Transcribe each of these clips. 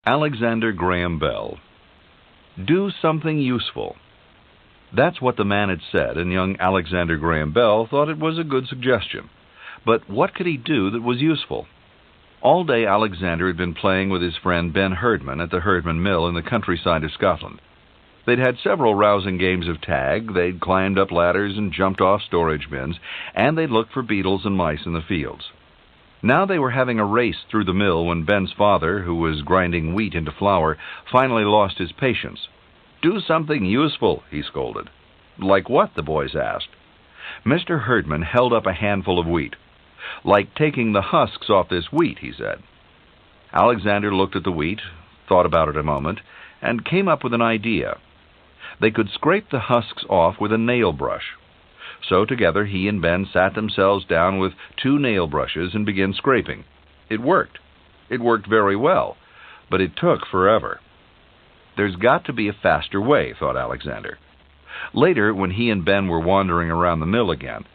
Alexander Graham Bell. Do something useful. That's what the man had said, and young Alexander Graham Bell thought it was a good suggestion. But what could he do that was useful? All day Alexander had been playing with his friend Ben Herdman at the Herdman Mill in the countryside of Scotland. They'd had several rousing games of tag, they'd climbed up ladders and jumped off storage bins, and they'd looked for beetles and mice in the fields. Now they were having a race through the mill when Ben's father, who was grinding wheat into flour, finally lost his patience. "Do something useful," he scolded. "Like what?" the boys asked. Mr. Herdman held up a handful of wheat. "Like taking the husks off this wheat," he said. Alexander looked at the wheat, thought about it a moment, and came up with an idea. They could scrape the husks off with a nail brush. So together he and Ben sat themselves down with 2 nail brushes and began scraping. It worked. It worked very well, but it took forever. There's got to be a faster way, thought Alexander. Later, when he and Ben were wandering around the mill again,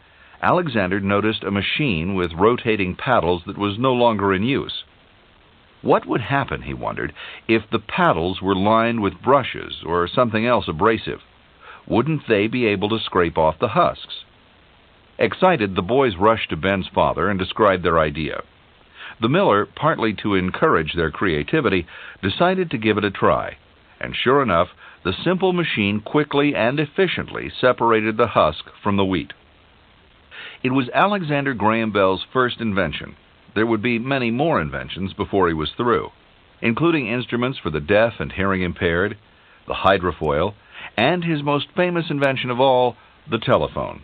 Alexander noticed a machine with rotating paddles that was no longer in use. What would happen, he wondered, if the paddles were lined with brushes or something else abrasive? Wouldn't they be able to scrape off the husks? Excited, the boys rushed to Ben's father and described their idea. The miller, partly to encourage their creativity, decided to give it a try, and sure enough, the simple machine quickly and efficiently separated the husk from the wheat. It was Alexander Graham Bell's first invention. There would be many more inventions before he was through, including instruments for the deaf and hearing impaired, the hydrofoil, and his most famous invention of all, the telephone.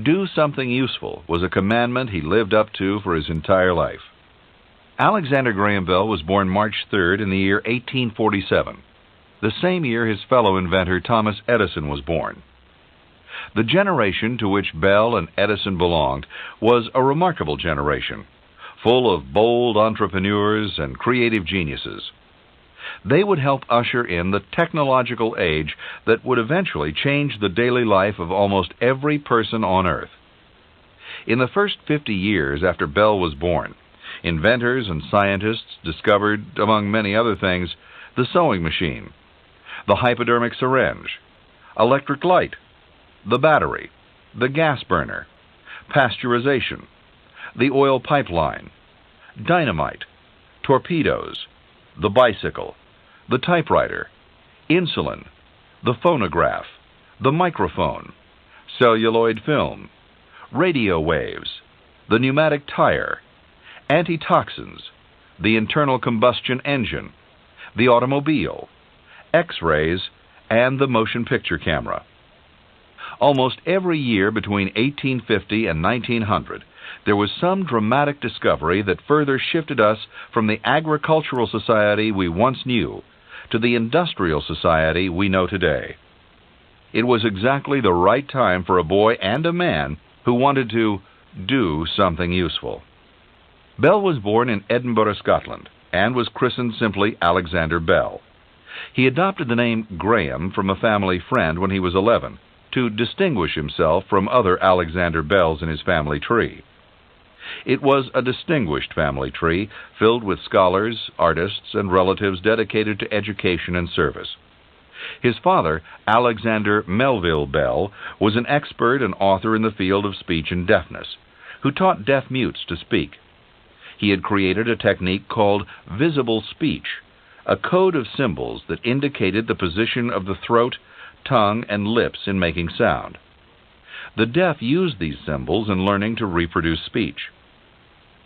Do something useful was a commandment he lived up to for his entire life. Alexander Graham Bell was born March 3rd in the year 1847, the same year his fellow inventor Thomas Edison was born. The generation to which Bell and Edison belonged was a remarkable generation, full of bold entrepreneurs and creative geniuses. They would help usher in the technological age that would eventually change the daily life of almost every person on Earth. In the first 50 years after Bell was born, inventors and scientists discovered, among many other things, the sewing machine, the hypodermic syringe, electric light, the battery, the gas burner, pasteurization, the oil pipeline, dynamite, torpedoes, the bicycle, the typewriter, insulin, the phonograph, the microphone, celluloid film, radio waves, the pneumatic tire, antitoxins, the internal combustion engine, the automobile, X-rays, and the motion picture camera. Almost every year between 1850 and 1900, there was some dramatic discovery that further shifted us from the agricultural society we once knew to the industrial society we know today. It was exactly the right time for a boy and a man who wanted to do something useful. Bell was born in Edinburgh, Scotland, and was christened simply Alexander Bell. He adopted the name Graham from a family friend when he was 11, to distinguish himself from other Alexander Bells in his family tree. It was a distinguished family tree, filled with scholars, artists, and relatives dedicated to education and service. His father, Alexander Melville Bell, was an expert and author in the field of speech and deafness, who taught deaf mutes to speak. He had created a technique called visible speech, a code of symbols that indicated the position of the throat, tongue, and lips in making sound. The deaf used these symbols in learning to reproduce speech.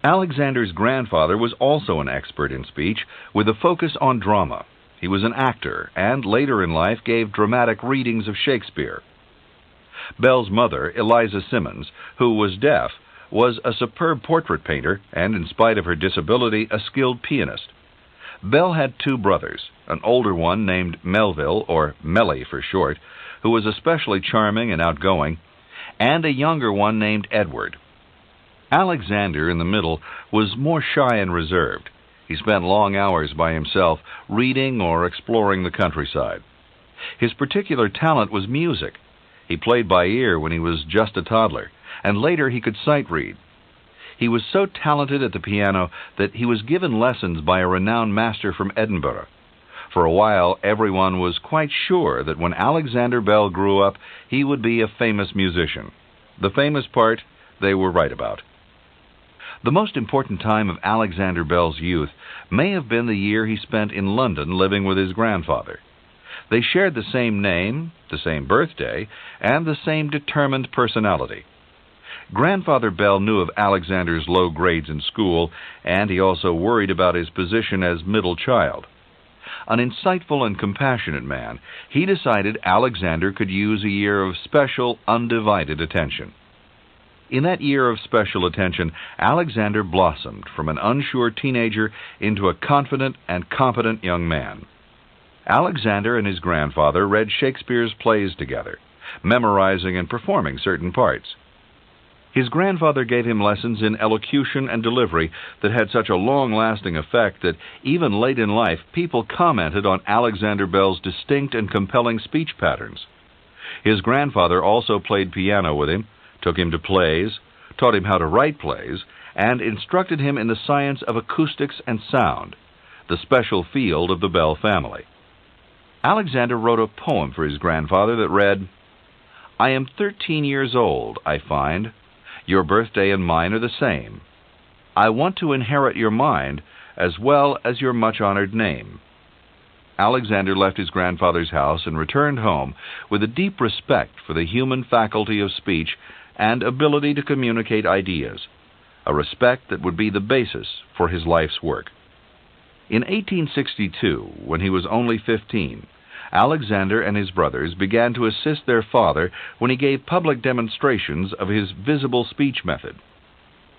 Alexander's grandfather was also an expert in speech, with a focus on drama. He was an actor, and later in life gave dramatic readings of Shakespeare. Bell's mother, Eliza Simmons, who was deaf, was a superb portrait painter, and in spite of her disability, a skilled pianist. Bell had 2 brothers, an older one named Melville, or Melly for short, who was especially charming and outgoing, and a younger one named Edward. Alexander, in the middle, was more shy and reserved. He spent long hours by himself, reading or exploring the countryside. His particular talent was music. He played by ear when he was just a toddler, and later he could sight read. He was so talented at the piano that he was given lessons by a renowned master from Edinburgh. For a while, everyone was quite sure that when Alexander Bell grew up, he would be a famous musician. The famous part, they were right about. The most important time of Alexander Bell's youth may have been the year he spent in London living with his grandfather. They shared the same name, the same birthday, and the same determined personality. Grandfather Bell knew of Alexander's low grades in school, and he also worried about his position as middle child. An insightful and compassionate man, he decided Alexander could use a year of special, undivided attention. In that year of special attention, Alexander blossomed from an unsure teenager into a confident and competent young man. Alexander and his grandfather read Shakespeare's plays together, memorizing and performing certain parts. His grandfather gave him lessons in elocution and delivery that had such a long-lasting effect that even late in life, people commented on Alexander Bell's distinct and compelling speech patterns. His grandfather also played piano with him, took him to plays, taught him how to write plays, and instructed him in the science of acoustics and sound, the special field of the Bell family. Alexander wrote a poem for his grandfather that read, "I am 13 years old, I find. Your birthday and mine are the same. I want to inherit your mind as well as your much-honored name." Alexander left his grandfather's house and returned home with a deep respect for the human faculty of speech and ability to communicate ideas, a respect that would be the basis for his life's work. In 1862, when he was only 15, Alexander and his brothers began to assist their father when he gave public demonstrations of his visible speech method.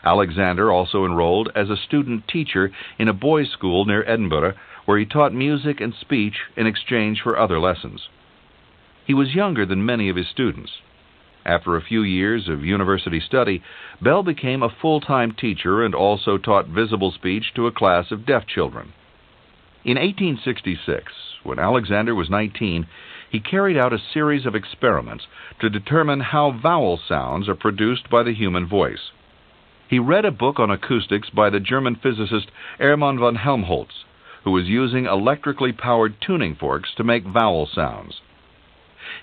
Alexander also enrolled as a student teacher in a boys' school near Edinburgh, where he taught music and speech in exchange for other lessons. He was younger than many of his students. After a few years of university study, Bell became a full-time teacher and also taught visible speech to a class of deaf children. In 1866, when Alexander was 19, he carried out a series of experiments to determine how vowel sounds are produced by the human voice. He read a book on acoustics by the German physicist Hermann von Helmholtz, who was using electrically powered tuning forks to make vowel sounds.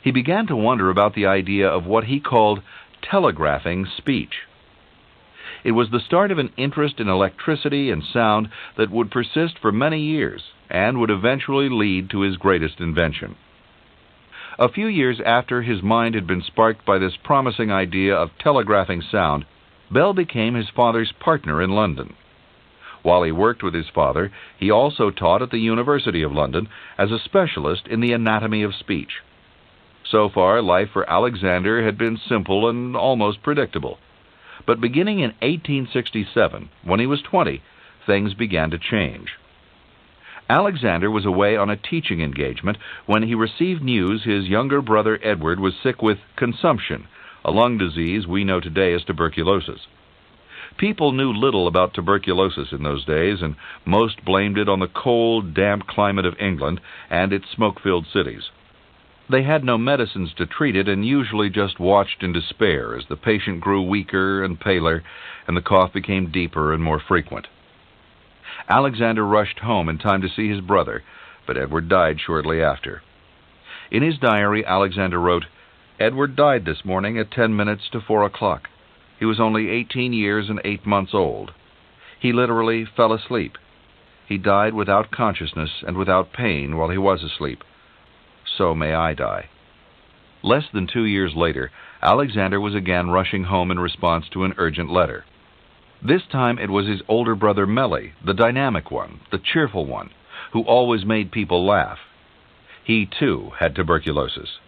He began to wonder about the idea of what he called telegraphing speech. It was the start of an interest in electricity and sound that would persist for many years and would eventually lead to his greatest invention. A few years after his mind had been sparked by this promising idea of telegraphing sound, Bell became his father's partner in London. While he worked with his father, he also taught at the University of London as a specialist in the anatomy of speech. So far, life for Alexander had been simple and almost predictable. But beginning in 1867, when he was 20, things began to change. Alexander was away on a teaching engagement when he received news his younger brother Edward was sick with consumption, a lung disease we know today as tuberculosis. People knew little about tuberculosis in those days, and most blamed it on the cold, damp climate of England and its smoke-filled cities. They had no medicines to treat it and usually just watched in despair as the patient grew weaker and paler and the cough became deeper and more frequent. Alexander rushed home in time to see his brother, but Edward died shortly after. In his diary, Alexander wrote, "Edward died this morning at 10 minutes to 4 o'clock. He was only 18 years and 8 months old. He literally fell asleep. He died without consciousness and without pain while he was asleep. So may I die." Less than 2 years later, Alexander was again rushing home in response to an urgent letter. This time it was his older brother Melly, the dynamic one, the cheerful one, who always made people laugh. He, too, had tuberculosis.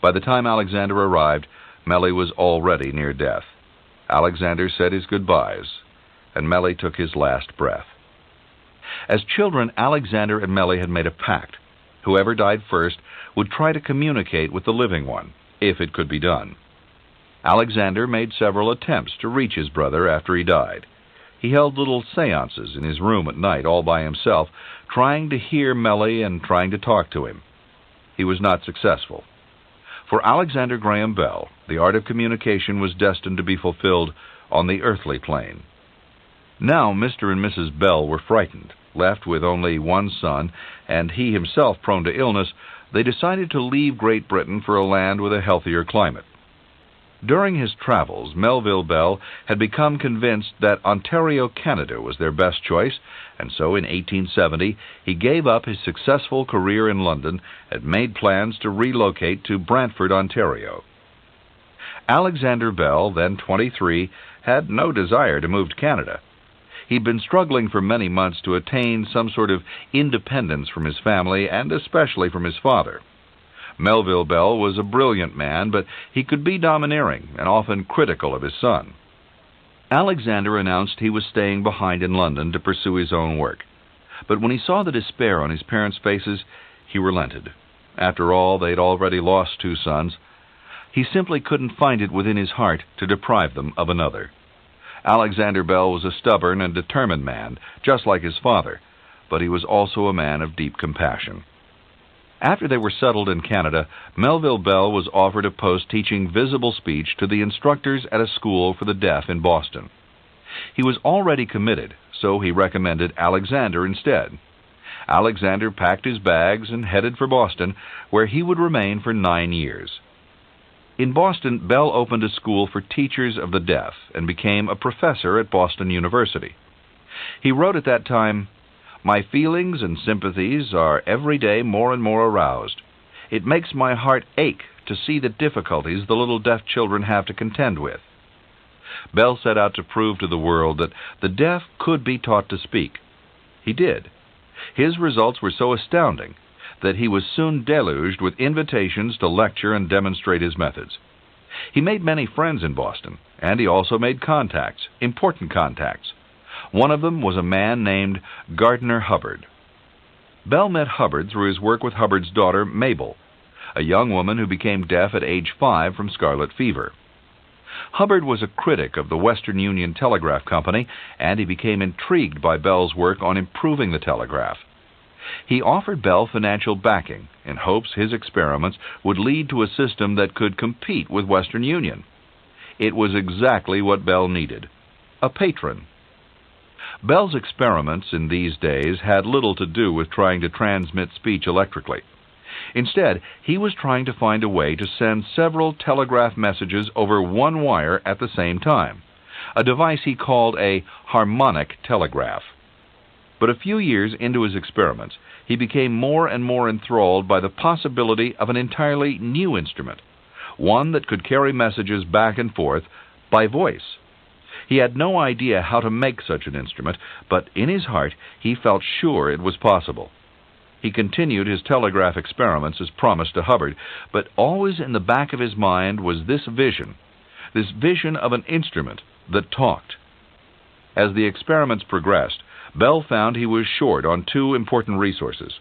By the time Alexander arrived, Melly was already near death. Alexander said his goodbyes, and Melly took his last breath. As children, Alexander and Melly had made a pact. Whoever died first would try to communicate with the living one, if it could be done. Alexander made several attempts to reach his brother after he died. He held little seances in his room at night all by himself, trying to hear Melly and trying to talk to him. He was not successful. For Alexander Graham Bell, the art of communication was destined to be fulfilled on the earthly plane. Now Mr. and Mrs. Bell were frightened. Left with only one son, and he himself prone to illness, they decided to leave Great Britain for a land with a healthier climate. During his travels, Melville Bell had become convinced that Ontario, Canada was their best choice, and so in 1870 he gave up his successful career in London and made plans to relocate to Brantford, Ontario. Alexander Bell, then 23, had no desire to move to Canada. He'd been struggling for many months to attain some sort of independence from his family and especially from his father. Melville Bell was a brilliant man, but he could be domineering and often critical of his son. Alexander announced he was staying behind in London to pursue his own work. But when he saw the despair on his parents' faces, he relented. After all, they'd already lost 2 sons. He simply couldn't find it within his heart to deprive them of another. Alexander Bell was a stubborn and determined man, just like his father, but he was also a man of deep compassion. After they were settled in Canada, Melville Bell was offered a post teaching visible speech to the instructors at a school for the deaf in Boston. He was already committed, so he recommended Alexander instead. Alexander packed his bags and headed for Boston, where he would remain for 9 years. In Boston, Bell opened a school for teachers of the deaf and became a professor at Boston University. He wrote at that time, "My feelings and sympathies are every day more and more aroused. It makes my heart ache to see the difficulties the little deaf children have to contend with." Bell set out to prove to the world that the deaf could be taught to speak. He did. His results were so astounding that he was soon deluged with invitations to lecture and demonstrate his methods. He made many friends in Boston, and he also made contacts, important contacts. One of them was a man named Gardner Hubbard. Bell met Hubbard through his work with Hubbard's daughter, Mabel, a young woman who became deaf at age 5 from scarlet fever. Hubbard was a critic of the Western Union Telegraph Company, and he became intrigued by Bell's work on improving the telegraph. He offered Bell financial backing in hopes his experiments would lead to a system that could compete with Western Union. It was exactly what Bell needed, a patron. Bell's experiments in these days had little to do with trying to transmit speech electrically. Instead, he was trying to find a way to send several telegraph messages over one wire at the same time, a device he called a harmonic telegraph. But a few years into his experiments, he became more and more enthralled by the possibility of an entirely new instrument, one that could carry messages back and forth by voice. He had no idea how to make such an instrument, but in his heart he felt sure it was possible. He continued his telegraph experiments as promised to Hubbard, but always in the back of his mind was this vision of an instrument that talked. As the experiments progressed, Bell found he was short on 2 important resources.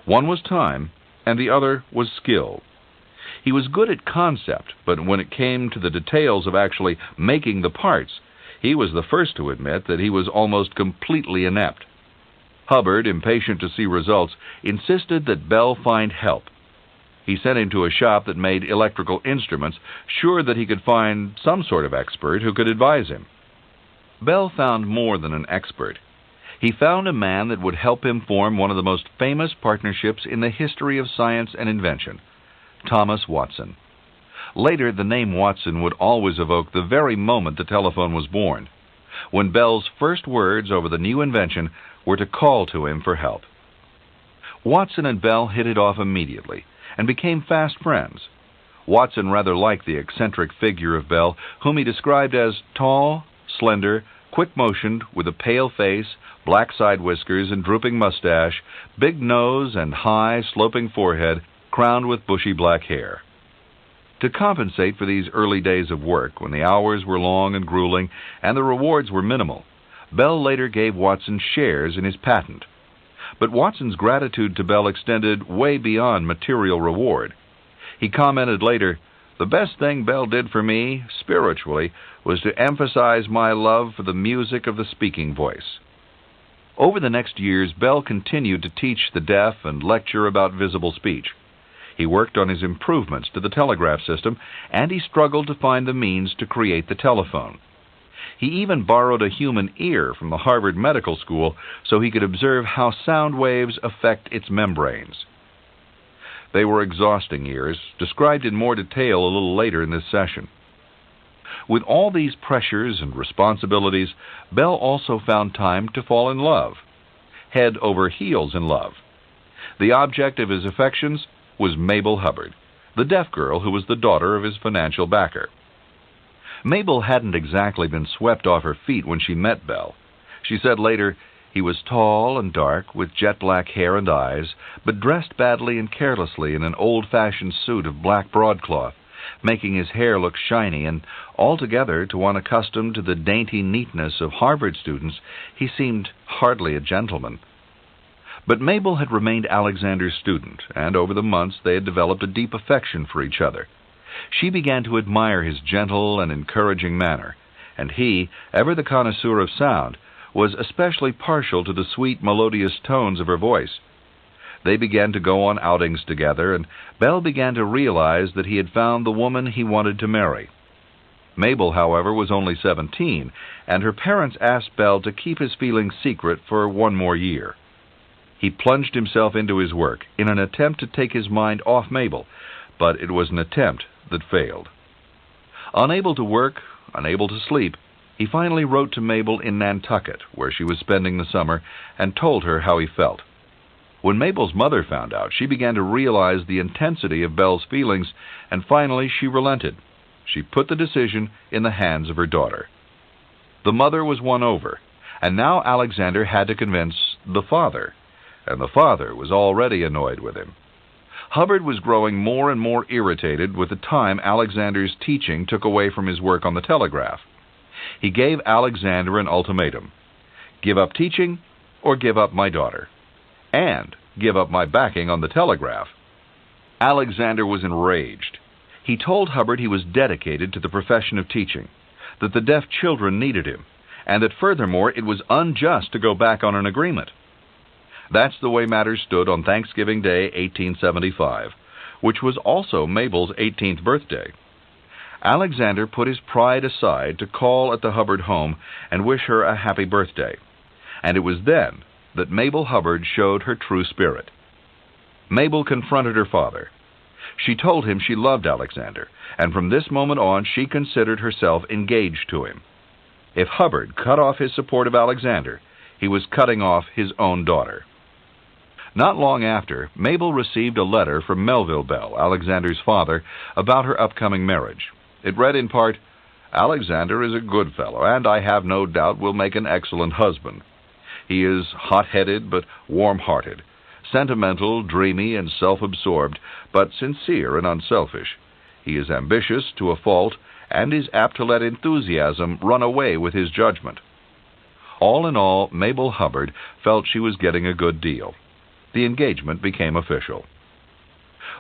One was time, and the other was skill. He was good at concept, but when it came to the details of actually making the parts, he was the first to admit that he was almost completely inept. Hubbard, impatient to see results, insisted that Bell find help. He sent him to a shop that made electrical instruments, sure that he could find some sort of expert who could advise him. Bell found more than an expert. He found a man that would help him form one of the most famous partnerships in the history of science and invention, Thomas Watson. Later, the name Watson would always evoke the very moment the telephone was born, when Bell's first words over the new invention were to call to him for help. Watson and Bell hit it off immediately and became fast friends. Watson rather liked the eccentric figure of Bell, whom he described as tall, slender, quick-motioned, with a pale face, black side whiskers and drooping mustache, big nose and high, sloping forehead, crowned with bushy black hair. To compensate for these early days of work, when the hours were long and grueling and the rewards were minimal, Bell later gave Watson shares in his patent. But Watson's gratitude to Bell extended way beyond material reward. He commented later, "The best thing Bell did for me, spiritually, was to emphasize my love for the music of the speaking voice." Over the next years, Bell continued to teach the deaf and lecture about visible speech. He worked on his improvements to the telegraph system, and he struggled to find the means to create the telephone. He even borrowed a human ear from the Harvard Medical School so he could observe how sound waves affect its membranes. They were exhausting years, described in more detail a little later in this session. With all these pressures and responsibilities, Bell also found time to fall in love, head over heels in love. The object of his affections was Mabel Hubbard, the deaf girl who was the daughter of his financial backer. Mabel hadn't exactly been swept off her feet when she met Bell. She said later, "He was tall and dark, with jet-black hair and eyes, but dressed badly and carelessly in an old-fashioned suit of black broadcloth, making his hair look shiny, and altogether, to one accustomed to the dainty neatness of Harvard students, he seemed hardly a gentleman." But Mabel had remained Alexander's student, and over the months they had developed a deep affection for each other. She began to admire his gentle and encouraging manner, and he, ever the connoisseur of sound, was especially partial to the sweet, melodious tones of her voice. They began to go on outings together, and Bell began to realize that he had found the woman he wanted to marry. Mabel, however, was only 17, and her parents asked Bell to keep his feelings secret for one more year. He plunged himself into his work in an attempt to take his mind off Mabel, but it was an attempt that failed. Unable to work, unable to sleep, he finally wrote to Mabel in Nantucket, where she was spending the summer, and told her how he felt. When Mabel's mother found out, she began to realize the intensity of Bell's feelings, and finally she relented. She put the decision in the hands of her daughter. The mother was won over, and now Alexander had to convince the father, and the father was already annoyed with him. Hubbard was growing more and more irritated with the time Alexander's teaching took away from his work on the telegraph. He gave Alexander an ultimatum: give up teaching or give up my daughter, and give up my backing on the telegraph. Alexander was enraged. He told Hubbard he was dedicated to the profession of teaching, that the deaf children needed him, and that furthermore it was unjust to go back on an agreement. That's the way matters stood on Thanksgiving Day, 1875, which was also Mabel's 18th birthday. Alexander put his pride aside to call at the Hubbard home and wish her a happy birthday, and it was then that Mabel Hubbard showed her true spirit. Mabel confronted her father. She told him she loved Alexander, and from this moment on she considered herself engaged to him. If Hubbard cut off his support of Alexander, he was cutting off his own daughter. Not long after, Mabel received a letter from Melville Bell, Alexander's father, about her upcoming marriage. It read in part, "Alexander is a good fellow, and I have no doubt will make an excellent husband. He is hot-headed but warm-hearted, sentimental, dreamy, and self-absorbed, but sincere and unselfish. He is ambitious to a fault, and is apt to let enthusiasm run away with his judgment." All in all, Mabel Hubbard felt she was getting a good deal. The engagement became official.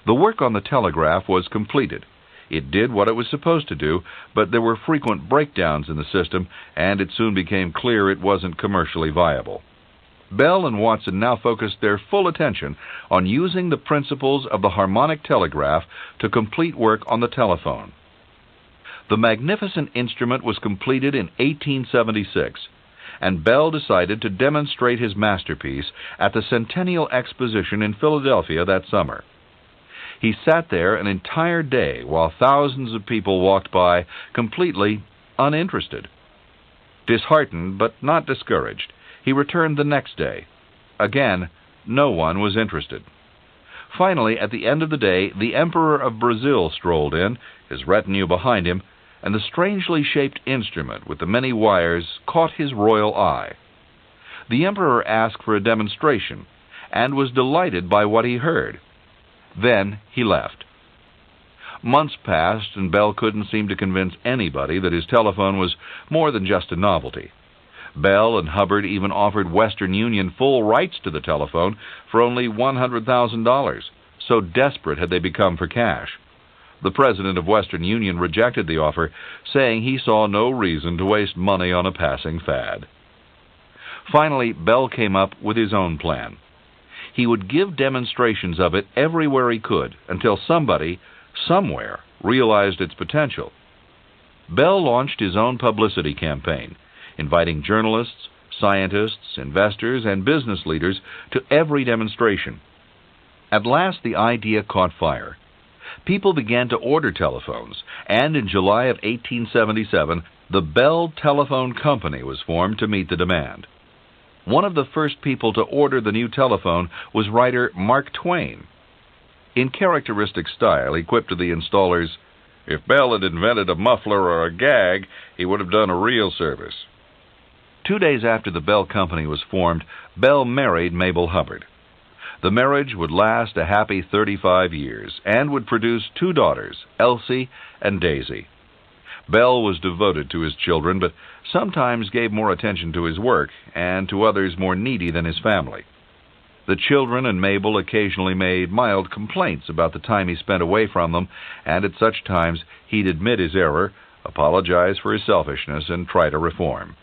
The work on the telegraph was completed. It did what it was supposed to do, but there were frequent breakdowns in the system, and it soon became clear it wasn't commercially viable. Bell and Watson now focused their full attention on using the principles of the harmonic telegraph to complete work on the telephone. The magnificent instrument was completed in 1876, and Bell decided to demonstrate his masterpiece at the Centennial Exposition in Philadelphia that summer. He sat there an entire day while thousands of people walked by, completely uninterested. Disheartened but not discouraged, he returned the next day. Again, no one was interested. Finally, at the end of the day, the Emperor of Brazil strolled in, his retinue behind him, and the strangely shaped instrument with the many wires caught his royal eye. The Emperor asked for a demonstration, and was delighted by what he heard. Then he left. Months passed, and Bell couldn't seem to convince anybody that his telephone was more than just a novelty. Bell and Hubbard even offered Western Union full rights to the telephone for only $100,000, so desperate had they become for cash. The president of Western Union rejected the offer, saying he saw no reason to waste money on a passing fad. Finally, Bell came up with his own plan. He would give demonstrations of it everywhere he could until somebody, somewhere, realized its potential. Bell launched his own publicity campaign, inviting journalists, scientists, investors, and business leaders to every demonstration. At last, the idea caught fire. People began to order telephones, and in July of 1877, the Bell Telephone Company was formed to meet the demand. One of the first people to order the new telephone was writer Mark Twain. In characteristic style, he quipped to the installers, "If Bell had invented a muffler or a gag, he would have done a real service." 2 days after the Bell Company was formed, Bell married Mabel Hubbard. The marriage would last a happy 35 years and would produce 2 daughters, Elsie and Daisy. Bell was devoted to his children, but sometimes gave more attention to his work and to others more needy than his family. The children and Mabel occasionally made mild complaints about the time he spent away from them, and at such times he'd admit his error, apologize for his selfishness, and try to reform.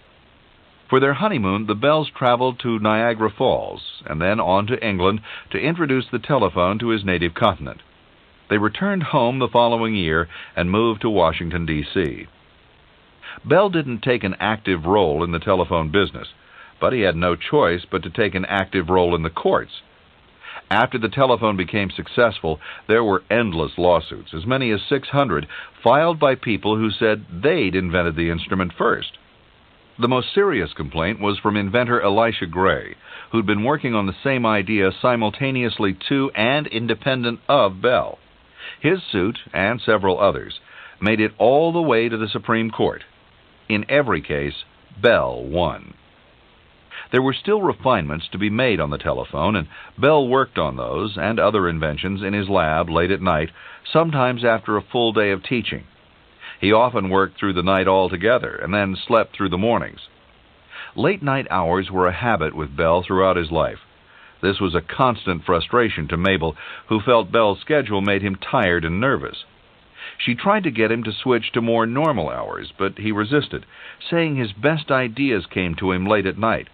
For their honeymoon, the Bells traveled to Niagara Falls and then on to England to introduce the telephone to his native continent. They returned home the following year and moved to Washington, D.C. Bell didn't take an active role in the telephone business, but he had no choice but to take an active role in the courts. After the telephone became successful, there were endless lawsuits, as many as 600, filed by people who said they'd invented the instrument first. The most serious complaint was from inventor Elisha Gray, who'd been working on the same idea simultaneously to and independent of Bell. His suit, and several others, made it all the way to the Supreme Court. In every case, Bell won. There were still refinements to be made on the telephone, and Bell worked on those and other inventions in his lab late at night, sometimes after a full day of teaching. He often worked through the night altogether, and then slept through the mornings. Late-night hours were a habit with Bell throughout his life. This was a constant frustration to Mabel, who felt Bell's schedule made him tired and nervous. She tried to get him to switch to more normal hours, but he resisted, saying his best ideas came to him late at night.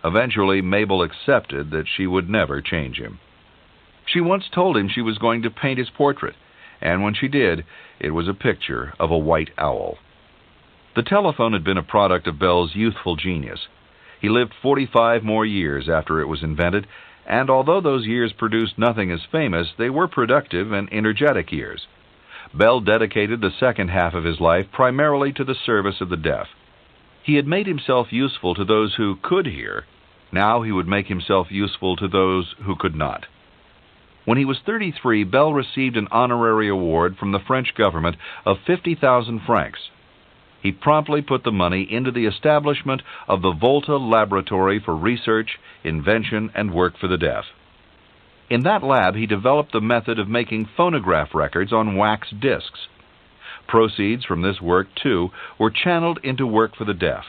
Eventually, Mabel accepted that she would never change him. She once told him she was going to paint his portrait, and when she did, it was a picture of a white owl. The telephone had been a product of Bell's youthful genius. He lived 45 more years after it was invented, and although those years produced nothing as famous, they were productive and energetic years. Bell dedicated the second half of his life primarily to the service of the deaf. He had made himself useful to those who could hear. Now he would make himself useful to those who could not. When he was 33, Bell received an honorary award from the French government of 50,000 francs. He promptly put the money into the establishment of the Volta Laboratory for Research, Invention, and Work for the Deaf. In that lab, he developed the method of making phonograph records on wax discs. Proceeds from this work, too, were channeled into work for the deaf,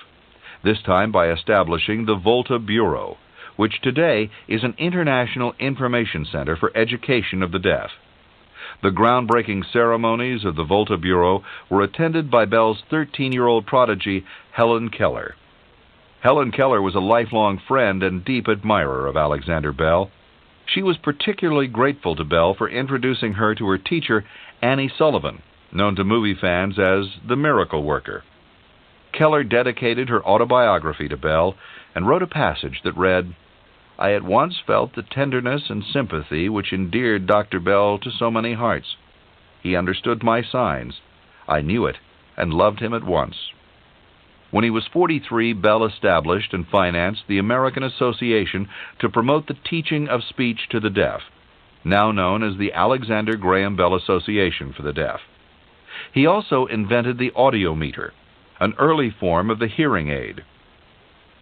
this time by establishing the Volta Bureau, which today is an international information center for education of the deaf. The groundbreaking ceremonies of the Volta Bureau were attended by Bell's 13-year-old prodigy, Helen Keller. Helen Keller was a lifelong friend and deep admirer of Alexander Bell. She was particularly grateful to Bell for introducing her to her teacher, Annie Sullivan, known to movie fans as the Miracle Worker. Keller dedicated her autobiography to Bell and wrote a passage that read, "I at once felt the tenderness and sympathy which endeared Dr. Bell to so many hearts. He understood my signs. I knew it and loved him at once." When he was 43, Bell established and financed the American Association to promote the teaching of speech to the deaf, now known as the Alexander Graham Bell Association for the Deaf. He also invented the audiometer, an early form of the hearing aid.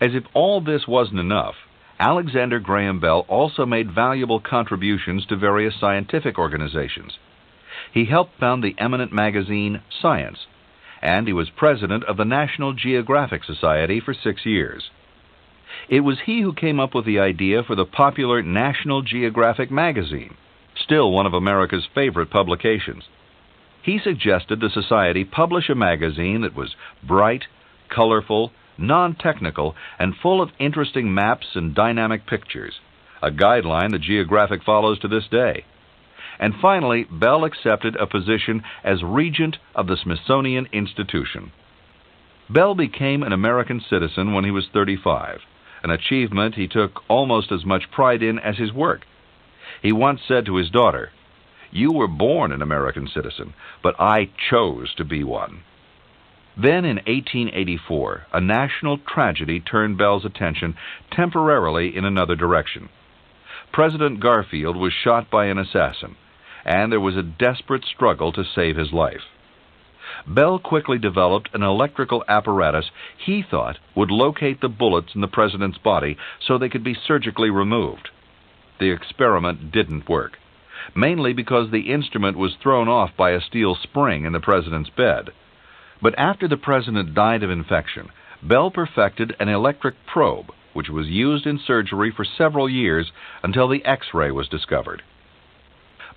As if all this wasn't enough, Alexander Graham Bell also made valuable contributions to various scientific organizations. He helped found the eminent magazine Science, and he was president of the National Geographic Society for 6 years. It was he who came up with the idea for the popular National Geographic magazine, still one of America's favorite publications. He suggested the society publish a magazine that was bright, colorful, non-technical, and full of interesting maps and dynamic pictures, a guideline the Geographic follows to this day. and finally Bell accepted a position as regent of the Smithsonian Institution. Bell became an American citizen when he was 35, an achievement he took almost as much pride in as his work. He once said to his daughter, "You were born an American citizen, but I chose to be one." Then in 1884, a national tragedy turned Bell's attention temporarily in another direction. President Garfield was shot by an assassin, and there was a desperate struggle to save his life. Bell quickly developed an electrical apparatus he thought would locate the bullets in the president's body so they could be surgically removed. The experiment didn't work, mainly because the instrument was thrown off by a steel spring in the president's bed. But after the president died of infection, Bell perfected an electric probe, which was used in surgery for several years until the X-ray was discovered.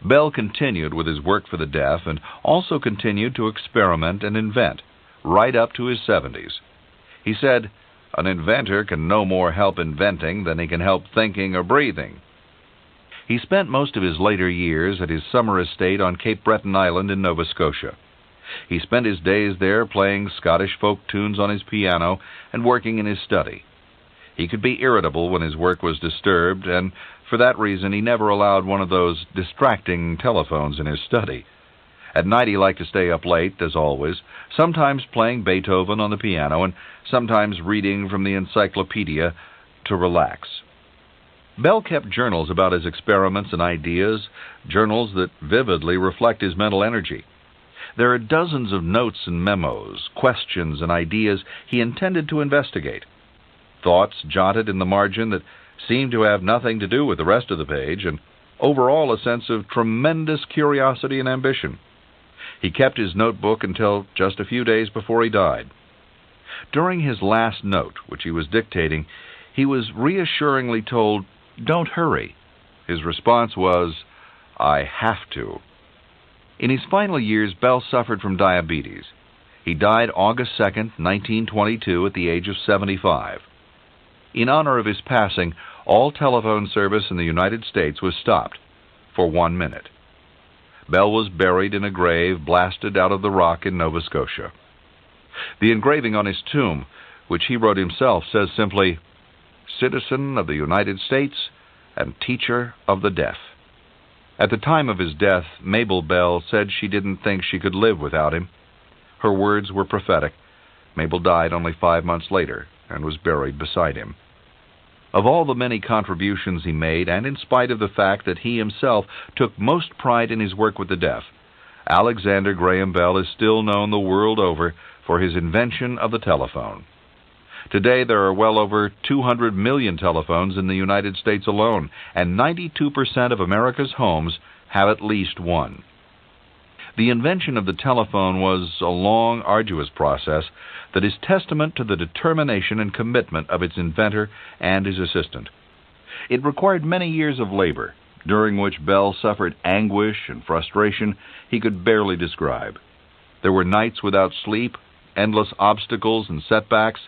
Bell continued with his work for the deaf and also continued to experiment and invent, right up to his 70s. He said, "An inventor can no more help inventing than he can help thinking or breathing." He spent most of his later years at his summer estate on Cape Breton Island in Nova Scotia. He spent his days there playing Scottish folk tunes on his piano and working in his study. He could be irritable when his work was disturbed, and for that reason he never allowed one of those distracting telephones in his study. At night he liked to stay up late, as always, sometimes playing Beethoven on the piano and sometimes reading from the encyclopedia to relax. Bell kept journals about his experiments and ideas, journals that vividly reflect his mental energy. There are dozens of notes and memos, questions and ideas he intended to investigate. Thoughts jotted in the margin that seemed to have nothing to do with the rest of the page, and overall a sense of tremendous curiosity and ambition. He kept his notebook until just a few days before he died. During his last note, which he was dictating, he was reassuringly told, "Don't hurry." His response was, "I have to." In his final years, Bell suffered from diabetes. He died August 2nd, 1922, at the age of 75. In honor of his passing, all telephone service in the United States was stopped for 1 minute. Bell was buried in a grave blasted out of the rock in Nova Scotia. The engraving on his tomb, which he wrote himself, says simply, "Citizen of the United States and teacher of the deaf." At the time of his death, Mabel Bell said she didn't think she could live without him. Her words were prophetic. Mabel died only 5 months later and was buried beside him. Of all the many contributions he made, and in spite of the fact that he himself took most pride in his work with the deaf, Alexander Graham Bell is still known the world over for his invention of the telephone. Today there are well over 200 million telephones in the United States alone, and 92% of America's homes have at least one. The invention of the telephone was a long, arduous process that is testament to the determination and commitment of its inventor and his assistant. It required many years of labor, during which Bell suffered anguish and frustration he could barely describe. There were nights without sleep, endless obstacles and setbacks,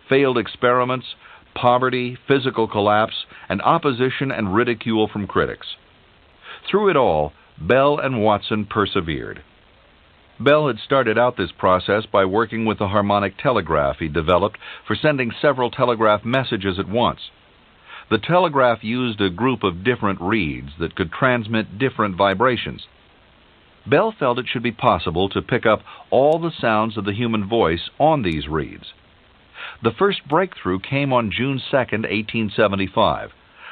failed experiments, poverty, physical collapse, and opposition and ridicule from critics. Through it all, Bell and Watson persevered. Bell had started out this process by working with the harmonic telegraph he developed for sending several telegraph messages at once. The telegraph used a group of different reeds that could transmit different vibrations. Bell felt it should be possible to pick up all the sounds of the human voice on these reeds. The first breakthrough came on June 2, 1875,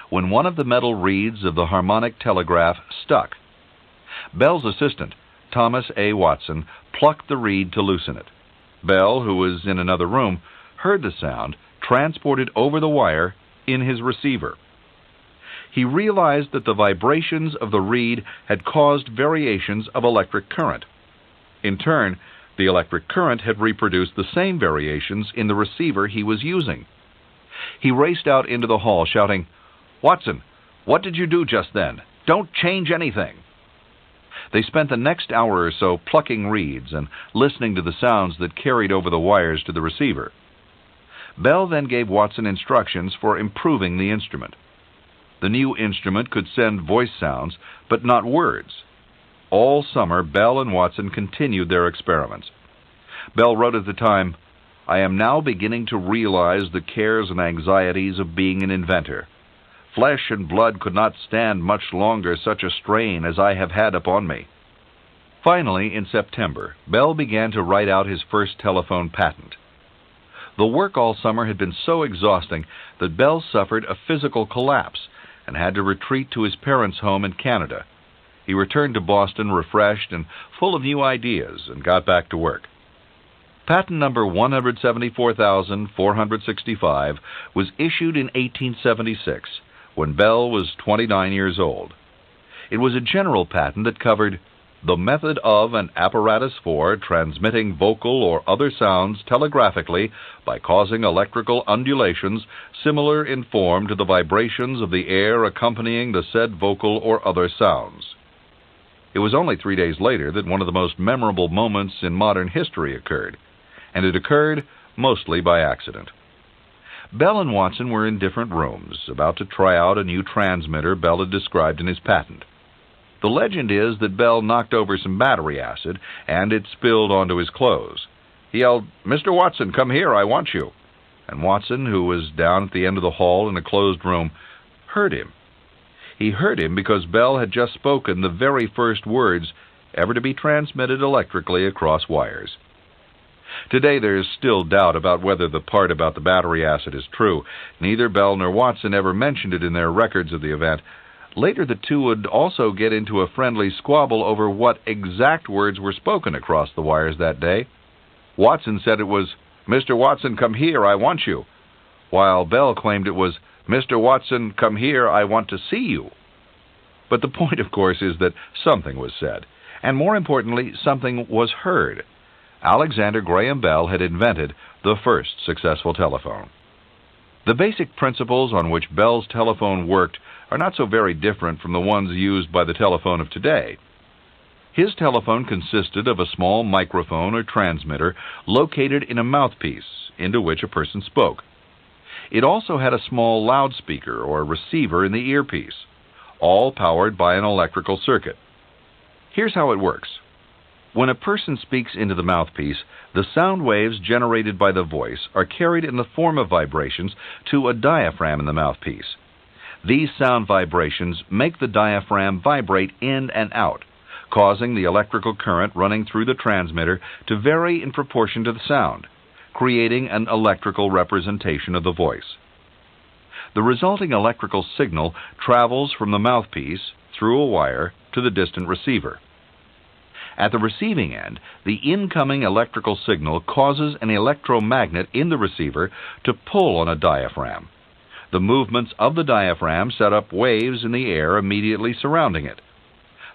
when one of the metal reeds of the harmonic telegraph stuck. Bell's assistant, Thomas A. Watson, plucked the reed to loosen it. Bell, who was in another room, heard the sound transported over the wire in his receiver. He realized that the vibrations of the reed had caused variations of electric current. In turn, the electric current had reproduced the same variations in the receiver he was using. He raced out into the hall, shouting, "Watson, what did you do just then? Don't change anything." They spent the next hour or so plucking reeds and listening to the sounds that carried over the wires to the receiver. Bell then gave Watson instructions for improving the instrument. The new instrument could send voice sounds, but not words, all summer, Bell and Watson continued their experiments. Bell wrote at the time, "I am now beginning to realize the cares and anxieties of being an inventor. Flesh and blood could not stand much longer such a strain as I have had upon me." Finally, in September, Bell began to write out his first telephone patent. The work all summer had been so exhausting that Bell suffered a physical collapse and had to retreat to his parents' home in Canada. He returned to Boston refreshed and full of new ideas and got back to work. Patent number 174,465 was issued in 1876, when Bell was 29 years old. It was a general patent that covered the method of an apparatus for transmitting vocal or other sounds telegraphically by causing electrical undulations similar in form to the vibrations of the air accompanying the said vocal or other sounds. It was only 3 days later that one of the most memorable moments in modern history occurred, and it occurred mostly by accident. Bell and Watson were in different rooms, about to try out a new transmitter Bell had described in his patent. The legend is that Bell knocked over some battery acid, and it spilled onto his clothes. He yelled, "Mr. Watson, come here, I want you." And Watson, who was down at the end of the hall in a closed room, heard him. He heard him because Bell had just spoken the very first words ever to be transmitted electrically across wires. Today there is still doubt about whether the part about the battery acid is true. Neither Bell nor Watson ever mentioned it in their records of the event. Later the two would also get into a friendly squabble over what exact words were spoken across the wires that day. Watson said it was, "Mr. Watson, come here, I want you," while Bell claimed it was, "Mr. Watson, come here, I want to see you." But the point, of course, is that something was said, and more importantly, something was heard. Alexander Graham Bell had invented the first successful telephone. The basic principles on which Bell's telephone worked are not so very different from the ones used by the telephone of today. His telephone consisted of a small microphone or transmitter located in a mouthpiece into which a person spoke. It also had a small loudspeaker or receiver in the earpiece, all powered by an electrical circuit. Here's how it works. When a person speaks into the mouthpiece, the sound waves generated by the voice are carried in the form of vibrations to a diaphragm in the mouthpiece. These sound vibrations make the diaphragm vibrate in and out, causing the electrical current running through the transmitter to vary in proportion to the sound, creating an electrical representation of the voice. The resulting electrical signal travels from the mouthpiece through a wire to the distant receiver. At the receiving end, the incoming electrical signal causes an electromagnet in the receiver to pull on a diaphragm. The movements of the diaphragm set up waves in the air immediately surrounding it.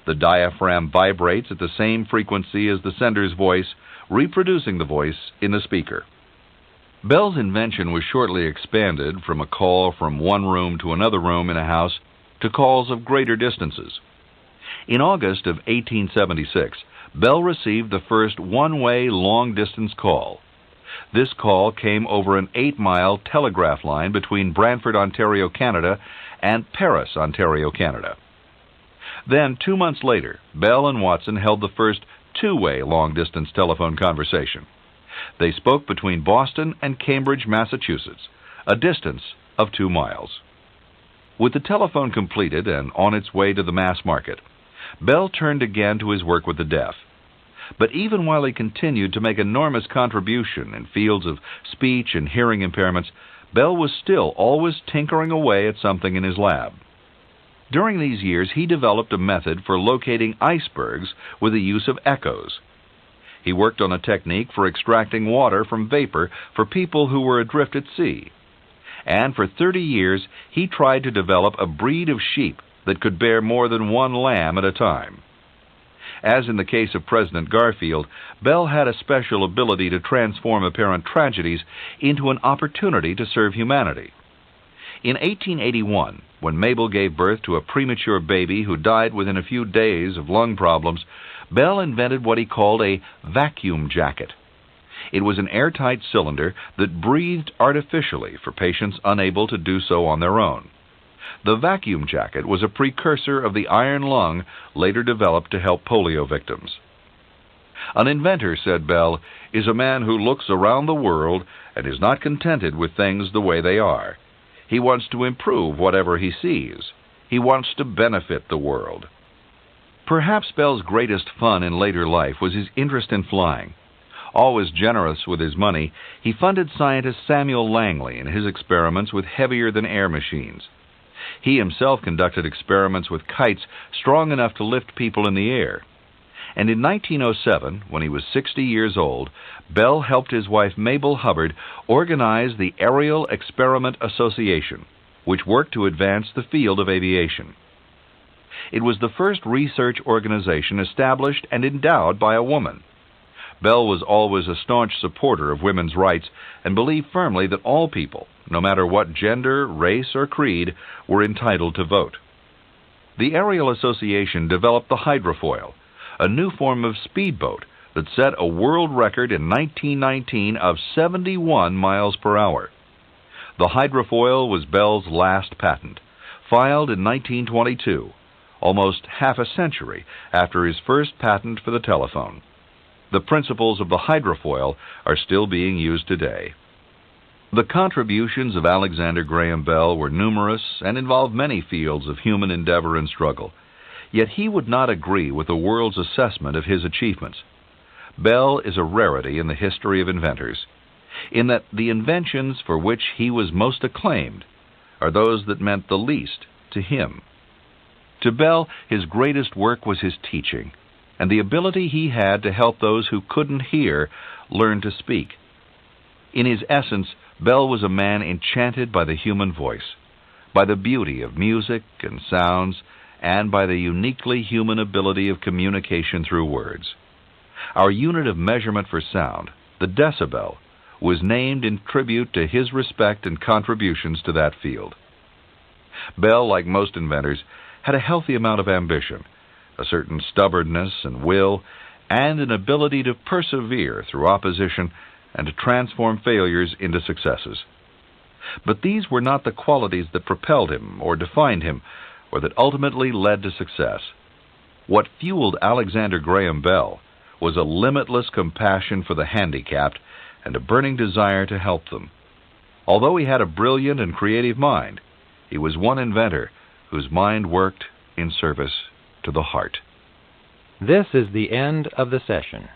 The diaphragm vibrates at the same frequency as the sender's voice, reproducing the voice in the speaker. Bell's invention was shortly expanded from a call from one room to another room in a house to calls of greater distances. In August of 1876, Bell received the first one-way long-distance call. This call came over an 8-mile telegraph line between Brantford, Ontario, Canada, and Paris, Ontario, Canada. Then, 2 months later, Bell and Watson held the first two-way long-distance telephone conversation. They spoke between Boston and Cambridge, Massachusetts, a distance of 2 miles. With the telephone completed and on its way to the mass market, Bell turned again to his work with the deaf. But even while he continued to make enormous contribution in fields of speech and hearing impairments, Bell was still always tinkering away at something in his lab. During these years, he developed a method for locating icebergs with the use of echoes. He worked on a technique for extracting water from vapor for people who were adrift at sea. And for 30 years, he tried to develop a breed of sheep that could bear more than one lamb at a time. As in the case of President Garfield, Bell had a special ability to transform apparent tragedies into an opportunity to serve humanity. In 1881, when Mabel gave birth to a premature baby who died within a few days of lung problems, Bell invented what he called a vacuum jacket. It was an airtight cylinder that breathed artificially for patients unable to do so on their own. The vacuum jacket was a precursor of the iron lung later developed to help polio victims. An inventor, said Bell, is a man who looks around the world and is not contented with things the way they are. He wants to improve whatever he sees. He wants to benefit the world. Perhaps Bell's greatest fun in later life was his interest in flying. Always generous with his money, he funded scientist Samuel Langley in his experiments with heavier-than-air machines. He himself conducted experiments with kites strong enough to lift people in the air. And in 1907, when he was 60 years old, Bell helped his wife Mabel Hubbard organize the Aerial Experiment Association, which worked to advance the field of aviation. It was the first research organization established and endowed by a woman. Bell was always a staunch supporter of women's rights and believed firmly that all people, no matter what gender, race, or creed, were entitled to vote. The Aerial Association developed the hydrofoil, a new form of speedboat that set a world record in 1919 of 71 miles per hour. The hydrofoil was Bell's last patent, filed in 1922, almost half a century after his first patent for the telephone. The principles of the hydrofoil are still being used today. The contributions of Alexander Graham Bell were numerous and involved many fields of human endeavor and struggle. Yet he would not agree with the world's assessment of his achievements. Bell is a rarity in the history of inventors, in that the inventions for which he was most acclaimed are those that meant the least to him. To Bell, his greatest work was his teaching, and the ability he had to help those who couldn't hear learn to speak. In his essence, Bell was a man enchanted by the human voice, by the beauty of music and sounds, and by the uniquely human ability of communication through words. Our unit of measurement for sound, the decibel, was named in tribute to his respect and contributions to that field. Bell, like most inventors, had a healthy amount of ambition, a certain stubbornness and will, and an ability to persevere through opposition and to transform failures into successes. But these were not the qualities that propelled him or defined him, or that ultimately led to success. What fueled Alexander Graham Bell was a limitless compassion for the handicapped and a burning desire to help them. Although he had a brilliant and creative mind, he was one inventor whose mind worked in service to the heart. This is the end of the session.